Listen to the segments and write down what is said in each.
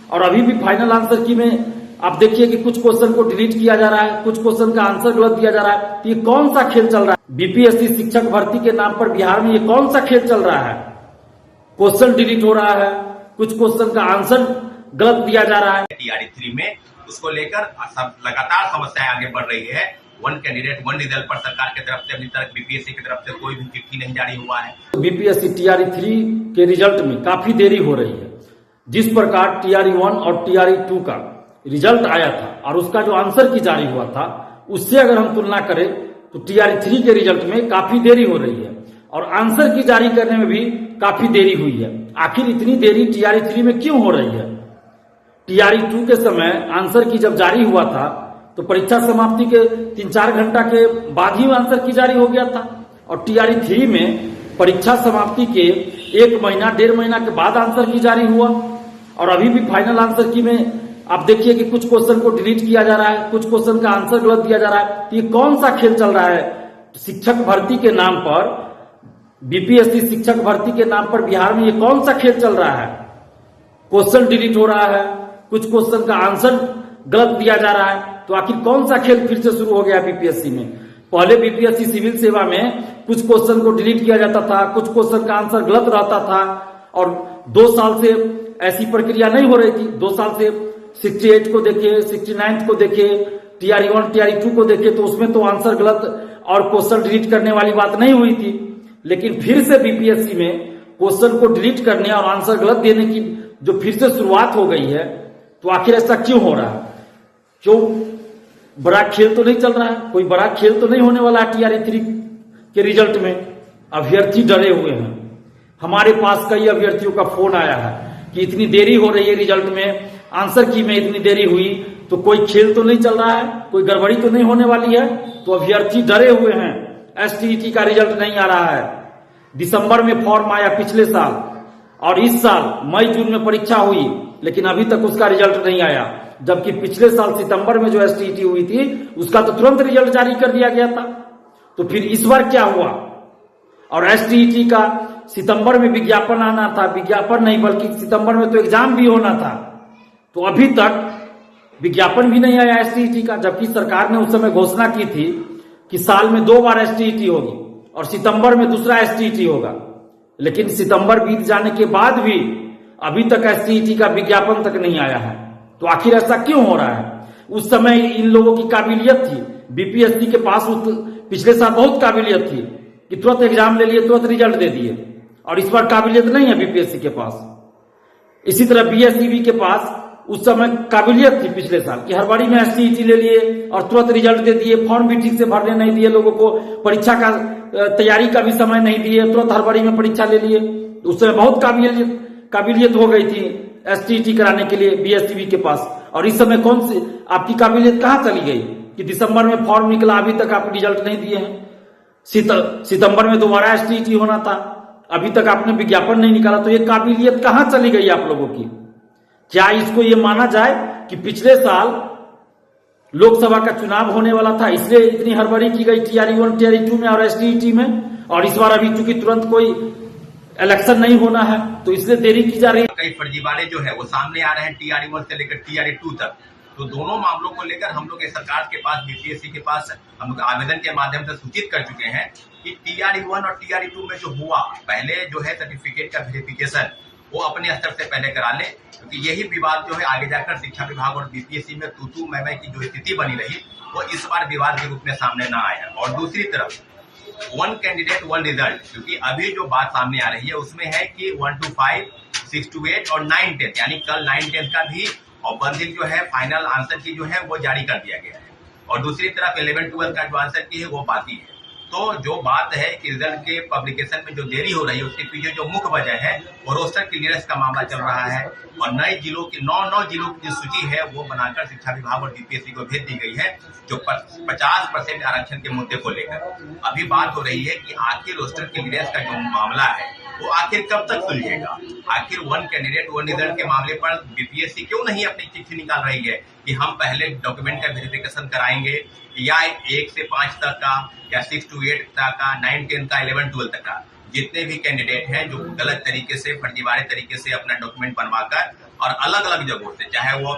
और अभी भी फाइनल आंसर की में आप देखिए कि कुछ क्वेश्चन को डिलीट किया जा रहा है, कुछ क्वेश्चन का आंसर गलत दिया जा रहा है। तो ये कौन सा खेल चल रहा है? बीपीएससी शिक्षक भर्ती के नाम पर बिहार में ये कौन सा खेल चल रहा है? क्वेश्चन डिलीट हो रहा है, कुछ क्वेश्चन का आंसर गलत दिया जा रहा है। टीआरई 3 में उसको लेकर सब लगातार समस्याएं आगे बढ़ रही है। वन कैंडिडेट वन रिजल्ट पर सरकार की तरफ से अभी तक बीपीएससी की तरफ से कोई भी चिट्ठी नहीं जारी हुआ है। बीपीएससी टीआरई 3 के रिजल्ट में काफी देरी हो रही है। जिस प्रकार टीआरई 1 और टीआरई 2 का रिजल्ट आया था और उसका जो आंसर की जारी हुआ था, उससे अगर हम तुलना करें तो टीआरई 3 के रिजल्ट में काफी देरी हो रही है और आंसर की जारी करने में भी काफी देरी हुई है। आखिर इतनी देरी टीआरई 3 में क्यों हो रही है? टीआरई 2 के समय आंसर की जब जारी हुआ था तो परीक्षा समाप्ति के 3-4 घंटा के बाद ही आंसर की जारी हो गया था और टीआरई 3 में परीक्षा समाप्ति के 1 महीना 1.5 महीना के बाद आंसर की जारी हुआ और अभी भी फाइनल आंसर की में आप देखिए कि कुछ क्वेश्चन को डिलीट किया जा रहा है, कुछ क्वेश्चन का आंसर गलत दिया जा रहा है। तो ये कौन सा खेल चल रहा है? शिक्षक भर्ती के नाम पर, बीपीएससी शिक्षक भर्ती के नाम पर बिहार में ये कौन सा खेल चल रहा है? क्वेश्चन डिलीट हो रहा है, कुछ क्वेश्चन का आंसर गलत दिया जा रहा है। तो आखिर कौन सा खेल फिर से शुरू हो गया बीपीएससी में? पहले बीपीएससी सिविल सेवा में कुछ क्वेश्चन को डिलीट किया जाता था, कुछ क्वेश्चन का आंसर गलत रहता था और 2 साल से ऐसी प्रक्रिया नहीं हो रही थी। 2 साल से 68 को देखे, 69 को देखे, टीआरई 1 टीआरई 2 को देखे तो उसमें तो आंसर गलत और क्वेश्चन डिलीट करने वाली बात नहीं हुई थी। लेकिन फिर से बीपीएससी में क्वेश्चन को डिलीट करने और आंसर गलत देने की जो फिर से शुरुआत हो गई है, तो आखिर ऐसा क्यों हो रहा है? क्यों? बड़ा खेल तो नहीं चल रहा है? कोई बड़ा खेल तो नहीं होने वाला है टीआरई 3 के रिजल्ट में? अभ्यर्थी डरे हुए हैं। हमारे पास कई अभ्यर्थियों का फोन आया है कि इतनी देरी हो रही है रिजल्ट में, आंसर की में इतनी देरी हुई तो कोई खेल तो नहीं चल रहा है, कोई गड़बड़ी तो नहीं होने वाली है? तो अभ्यर्थी डरे हुए हैं। एसटीईटी का रिजल्ट नहीं आ रहा है। दिसंबर में फॉर्म आया पिछले साल और इस साल मई जून में परीक्षा हुई, लेकिन अभी तक उसका रिजल्ट नहीं आया। जबकि पिछले साल सितंबर में जो एसटीईटी हुई थी उसका तो तुरंत रिजल्ट जारी कर दिया गया था। तो फिर इस बार क्या हुआ? और एसटीईटी का सितंबर में विज्ञापन आना था, विज्ञापन नहीं बल्कि सितंबर में तो एग्जाम भी होना था, तो अभी तक विज्ञापन भी नहीं आया एसटीईटी का। जबकि सरकार ने उस समय घोषणा की थी कि साल में 2 बार एसटीईटी होगी और सितंबर में दूसरा एसटीईटी होगा। लेकिन सितंबर बीत जाने के बाद भी अभी तक एसटीईटी का विज्ञापन तक नहीं आया है। तो आखिर ऐसा क्यों हो रहा है? उस समय इन लोगों की काबिलियत थी, बीपीएससी के पास पिछले साल बहुत काबिलियत थी कि तुरंत एग्जाम ले लिए, तुरंत रिजल्ट दे दिए, और इस बार काबिलियत नहीं है बीपीएससी के पास। इसी तरह बीएसईबी के पास उस समय काबिलियत थी पिछले साल कि हर बारी में एसटीईटी ले लिए और तुरंत रिजल्ट दे दिए, फॉर्म भी ठीक से भरने नहीं दिए लोगों को, परीक्षा का तैयारी का भी समय नहीं दिए, तुरंत हर बारी में परीक्षा ले लिए। उस समय बहुत काबिलियत हो गई थी एसटीईटी कराने के लिए बीएसईबी के पास। और इस समय कौन सी आपकी काबिलियत कहां चली गई कि दिसंबर में फॉर्म निकला, अभी तक आप रिजल्ट नहीं दिए हैं। सितंबर में दोबारा एसटीईटी होना था, अभी तक आपने विज्ञापन नहीं निकाला, तो ये काबिलियत कहां चली गई आप लोगों की? क्या इसको ये माना जाए कि पिछले साल लोकसभा का चुनाव होने वाला था इसलिए इतनी हड़बड़ी की गई टीआरई 1 टीआरई 2 में और एसटीईटी में, और इस बार अभी चूंकि तुरंत कोई इलेक्शन नहीं होना है तो इसलिए देरी की जा रही है? कई फर्जीवाड़े जो है वो सामने आ रहे हैं टीआरई 1 से लेकर टीआरई 2 तक। तो दोनों मामलों को लेकर हम लोग सरकार के पास, बीपीएससी के पास हम लोग आवेदन के माध्यम से सूचित कर चुके हैं कि टीआरई 1 और टीआरई 2 में जो हुआ, पहले जो है सर्टिफिकेट का वेरिफिकेशन वो अपने स्तर से पहले करा ले, क्योंकि यही विवाद जो है आगे जाकर शिक्षा विभाग और बीपीएससी में तू मैं की जो स्थिति बनी रही वो इस बार विवाद के रूप में सामने ना आया। और दूसरी तरफ वन कैंडिडेट वन रिजल्ट, क्योंकि अभी जो बात सामने आ रही है उसमें है कि 1 to 5, 6 to 8 और 9, 10 यानी कल 9, 10 का भी औपबंधिक जो है फाइनल आंसर की जो है वो जारी कर दिया गया है, और दूसरी तरफ 11, 12 का जो आंसर की है वो बाकी है। तो जो बात है कि रिजल्ट के पब्लिकेशन में जो देरी हो रही है उसके पीछे जो मुख्य वजह है वो रोस्टर क्लियरेंस का मामला चल रहा है, और नए जिलों की 9 जिलों की जो सूची है वो बनाकर शिक्षा विभाग और बीपीएससी को भेज दी गई है, जो 50% आरक्षण के मुद्दे को लेकर अभी बात हो रही है कि आखिर रोस्टर क्लियरेंस का जो मामला है वो आखिर कब तक सुलझेगा। आखिर वन कैंडिडेट वन रिजल्ट के मामले पर बीपीएससी क्यों नहीं अपनी चिट्ठी निकाल रही है कि हम पहले डॉक्यूमेंट का वेरिफिकेशन कराएंगे, या 1 से 5 तक का, या 6 to 8 तक का, 9, 10 का, 11, 12 तक का, जितने भी कैंडिडेट हैं जो गलत तरीके से, फर्जीवाड़े तरीके से अपना डॉक्यूमेंट बनवाकर और अलग अलग जगहों से, चाहे वो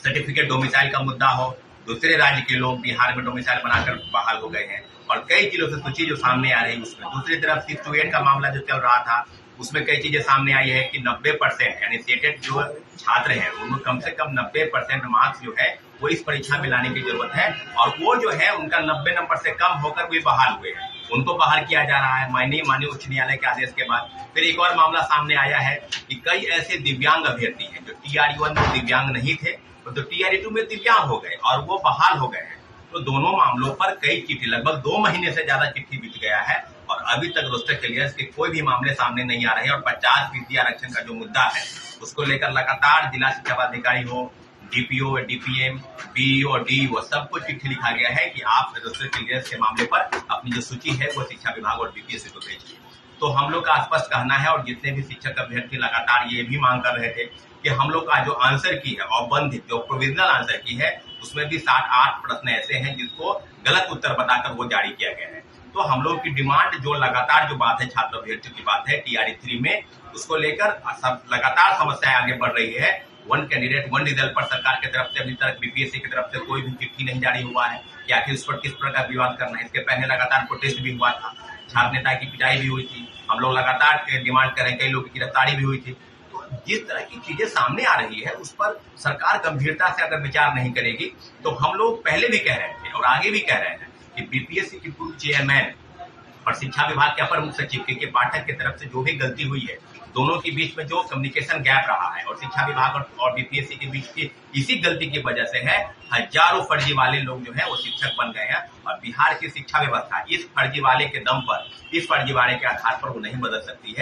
सर्टिफिकेट डोमिसाइल का मुद्दा हो, दूसरे राज्य के लोग बिहार में डोमिसाइल बनाकर बहाल हो गए हैं और कई जिलों से सूची जो सामने आ रही है उसमें। दूसरी तरफ 6 to 8 का मामला जो चल रहा था उसमें कई चीजें सामने आई है कि 90% यानी सीटेट जो छात्र हैं उनको कम से कम 90% मार्क्स जो है वो इस परीक्षा में लाने की जरूरत है और वो जो है उनका 90 नंबर से कम होकर वे बहाल हुए हैं, उनको बहाल किया जा रहा है माननीय उच्च न्यायालय के आदेश के बाद। फिर एक और मामला सामने आया है कि कई ऐसे दिव्यांग अभ्यर्थी हैं जो TRE-1 में दिव्यांग नहीं थे तो TRE-2 में दिव्यांग हो गए और वो बहाल हो गए हैं। तो दोनों मामलों पर कई चिट्ठी, लगभग 2 महीने से ज्यादा चिट्ठी बीत गया है और अभी तक रोस्टर क्लियरेंस के कोई भी मामले सामने नहीं आ रहे हैं और 50% आरक्षण का जो मुद्दा है उसको लेकर लगातार जिला शिक्षा पदाधिकारी हो, DPO, DPM, BEO और DEO सबको चिट्ठी लिखा गया है कि आप रोस्टर क्लियरेंस के मामले पर अपनी जो सूची है वो शिक्षा विभाग और BPSC को भेजिए। तो हम लोग का स्पष्ट कहना है और जितने भी शिक्षक अभ्यर्थी लगातार ये भी मांग कर रहे थे कि हम लोग का जो आंसर की है औपबंधित जो प्रोविजनल आंसर की है उसमें भी 7-8 प्रश्न ऐसे हैं जिसको गलत उत्तर बताकर वो जारी किया गया है। तो हम लोग की डिमांड जो लगातार जो बात है छात्र अभ्यर्थियों की बात है TRE-3 में, उसको लेकर लगातार समस्याएं आगे बढ़ रही है। 1 कैंडिडेट 1 रिजल्ट पर सरकार की तरफ से अभी तक BPSC की तरफ से कोई भी चिट्ठी नहीं जारी हुआ है कि आखिर उस पर किस प्रकार विवाद करना है। इसके पहले लगातार प्रोटेस्ट भी हुआ था, छात्र नेता की पिटाई भी हुई थी, हम लोग लगातार डिमांड कर रहे हैं, कई लोगों की गिरफ्तारी भी हुई थी। तो जिस तरह की चीजें सामने आ रही है उस पर सरकार गंभीरता से अगर विचार नहीं करेगी तो हम लोग पहले भी कह रहे थे और आगे भी कह रहे हैं कि BPSC की पूर्व चेयरमैन और शिक्षा विभाग के अपर मुख्य सचिव के पाठक की तरफ से जो भी गलती हुई है, दोनों के बीच में जो कम्युनिकेशन गैप रहा है और शिक्षा विभाग और BPSC के बीच की इसी गलती की वजह से है हजारों फर्जी वाले लोग जो है वो शिक्षक बन गए हैं और बिहार की शिक्षा व्यवस्था इस फर्जीवाले के दम पर, इस फर्जीवाले के आधार पर वो नहीं बदल सकती है।